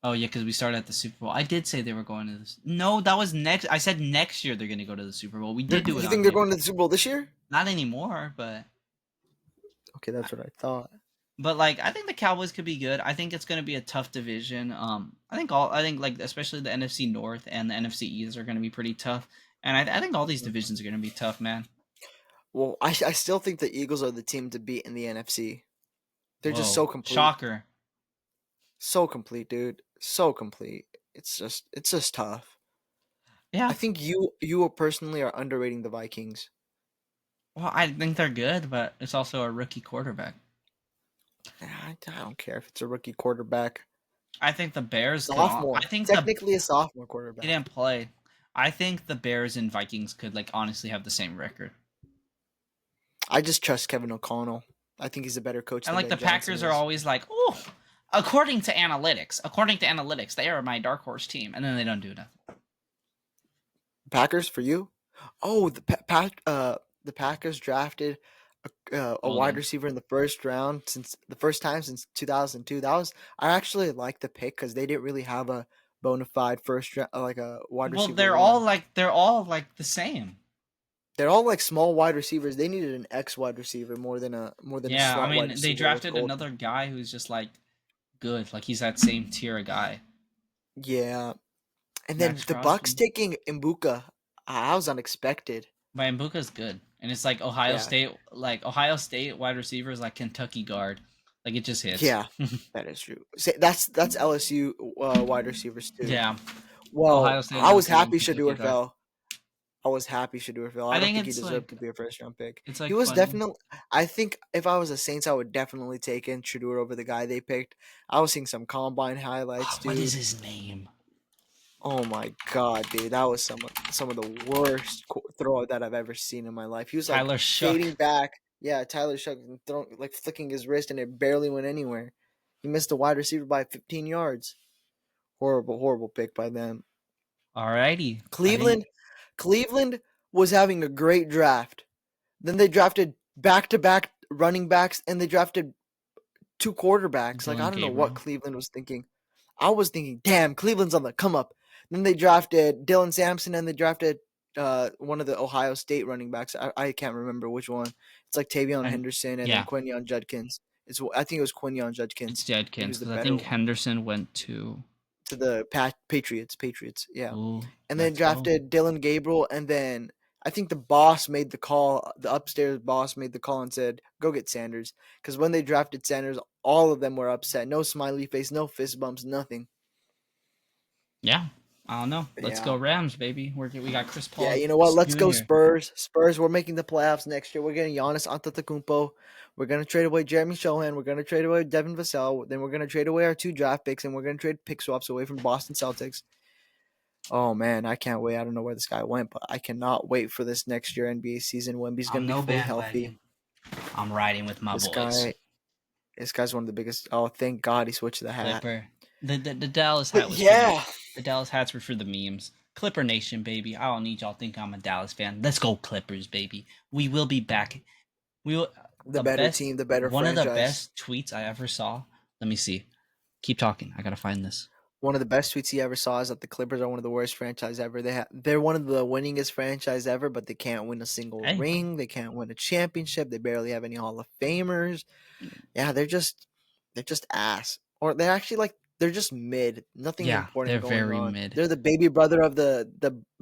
Oh yeah, because we started at the Super Bowl. I did say they were going to this. No, that was next. I said next year they're going to go to the Super Bowl. We did do it You on think they're here. going to the Super Bowl this year? Not anymore, Okay, that's what I thought. but like I think the Cowboys could be good. I think it's going to be a tough division. I think like especially the NFC North and the NFC East are going to be pretty tough. And I think all these divisions are going to be tough, man. Well, I still think the Eagles are the team to beat in the NFC. They're just Whoa, so complete. shocker. So complete, dude. So complete. It's just tough. I Yeah. think you personally are underrating the Vikings. Well, I think they're good, but it's also a rookie quarterback. I don't care if it's a rookie quarterback. I think the Bears could. Sophomore. I think Technically a sophomore he quarterback. didn't play. I think the Bears and Vikings could like honestly have the same record. I just trust Kevin O'Connell. I think he's a better coach And than like the Ben Johnson Packers are is. always like, oh, according to analytics, they are my dark horse team, and then they don't do nothing. Packers for you? Oh, the Packers drafted a Hold wide on. receiver in the first round since the first time since 2002. That was I actually like the pick because they didn't really have a bona fide first round like a wide Well, receiver one. they're all like the same. They're all like small wide receivers. They needed an X wide receiver more than a Yeah, I slot wide mean, they receiver with drafted gold. another guy who's just like good, like he's that same tier of guy. Yeah, and then Max the Bucks Crosby. taking Mbuka, I was unexpected. Mbambuka's good, and it's like Yeah, Ohio State wide receivers like Kentucky guard, like it just hits. yeah, that is true. That's LSU wide receivers too. Yeah, Well, Ohio State and I was LSU and happy Kentucky Shador guard. fell. I was happy Shador fell. I I don't think think he deserved to be a first round pick. it's He like was funny. definitely. I think if I was a Saints, I would definitely take in Shador over the guy they picked. I was seeing some combine highlights, What is dude. his name? Oh my god, dude, that was some of the worst throw that I've ever seen in my life. He was like Tyler Shook. fading back. Yeah, Tyler Shook throwing like flicking his wrist, and it barely went anywhere. He missed a wide receiver by 15 yards. Horrible, horrible pick by them. Alrighty, I think Cleveland, Cleveland was having a great draft. Then they drafted back to back running backs, and they drafted two quarterbacks. Like I Dylan don't know what Gabriel. Cleveland was thinking. I was thinking, damn, Cleveland's on the come up. Then they drafted Dylan Sampson, and they drafted one of the Ohio State running backs. I can't remember which one. It's like Tavion And Henderson and then yeah, Quinion Judkins. I think it was Quinion it's Judkins. I think he Judkins was the because I better think one Henderson went to. to the Patriots. Patriots, yeah. Oh, And then let's go. drafted Dylan Gabriel, and then I think the boss made the call. The upstairs boss made the call and said, "Go get Sanders." Because when they drafted Sanders, all of them were upset. No smiley face, no fist bumps, nothing. Yeah, I don't know. Let's Yeah. go Rams, baby. We got Chris Yeah, Paul you know what? Let's go Jr. Spurs. Spurs, we're making the playoffs next year. We're getting Giannis Antetokounmpo. We're gonna trade away Jeremy Shohan. We're gonna trade away Devin Vassell. Then we're gonna trade away our two draft picks, and we're gonna trade pick swaps away from Boston Celtics. Oh man, I can't wait. I don't know where this guy went, but I cannot wait for this next year NBA season. Wemby's I'm gonna be no fully healthy. bandwagon. I'm riding with my This boys. guy, this guy's one of the biggest. Oh, thank God he switched the hat. Clipper. The Dallas But hat was yeah, the Dallas hats were for the memes. Clipper Nation, baby. I don't need y'all to think I'm a Dallas fan. Let's go Clippers, baby. We will be back. We will the the better best team, the better one of the franchise. best tweets I ever saw. Let me see. Keep talking. I gotta find this. One of the best tweets he ever saw is that the Clippers are one of the worst franchise ever. They're one of the winningest franchise ever, but they can't win a single Hey. ring. They can't win a championship. They barely have any Hall of Famers. Yeah, they're just ass. Or they're actually like they're just mid. Nothing Yeah, important they're going very on. mid. They're the baby brother of the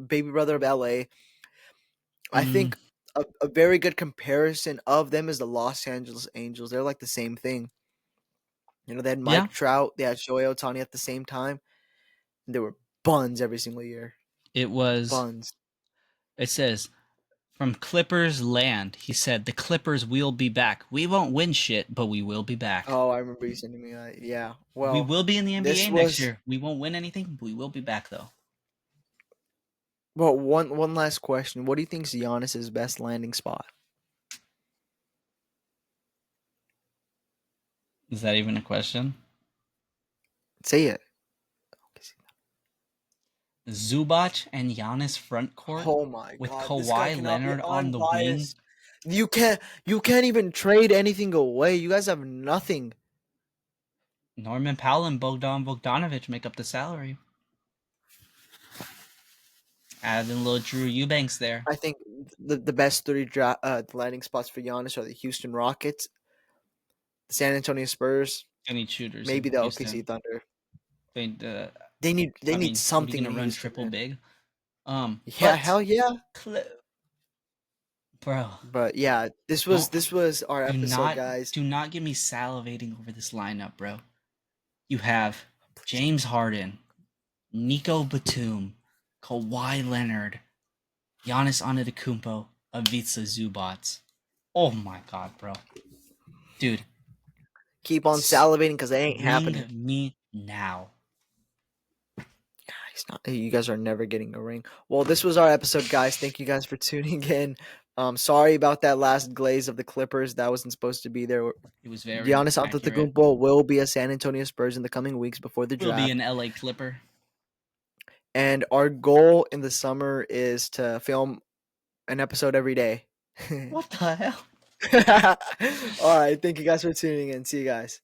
baby brother of LA. I Mm, think a very good comparison of them is the Los Angeles Angels. They're like the same thing. You know, they had yeah, Mike Trout, they had Shohei Ohtani at the same time, and they were buns every single year. it was. Buns. It says from Clippers land. He said the Clippers will be back. We won't win shit, but we will be back. Oh, I remember you sending me that. Yeah. We Well, will be in the this NBA next was year. We won't win anything, but we will be back though. well one last question. What do you think is Giannis's best landing spot? Is that even a question? Say it. Zubac and Giannis front court Oh my with God, this guy Kawhi cannot be Leonard on the wing. unbiased. You can't even trade anything away. You guys have nothing. Norman Powell and Bogdan Bogdanovic make up the salary. Add in little Drew Eubanks there. I think the best three landing spots for Giannis are the Houston Rockets, the San Antonio Spurs, Any shooters maybe in the Houston. OKC Thunder. They, They need I mean, something what are you in gonna run Houston, triple man. big? Yeah, But hell yeah. Bro, But yeah, this was our episode, guys. do not get me salivating over this lineup, bro. You have James Harden, Nico Batum, Kawhi Leonard, Giannis Antetokounmpo, Ivica Zubac. Oh my god, bro, dude, Keep on salivating because they ain't ring happening. me now. You guys are never getting a ring. Well, this was our episode, guys. Thank you guys for tuning in. Sorry about that last glaze of the Clippers. That wasn't supposed to be there. It was very Giannis accurate. Antetokounmpo will be a San Antonio Spurs in the coming weeks before the Will draft. be an LA Clipper. And our goal in the summer is to film an episode every day. What the hell? All right. Thank you guys for tuning in. See you guys.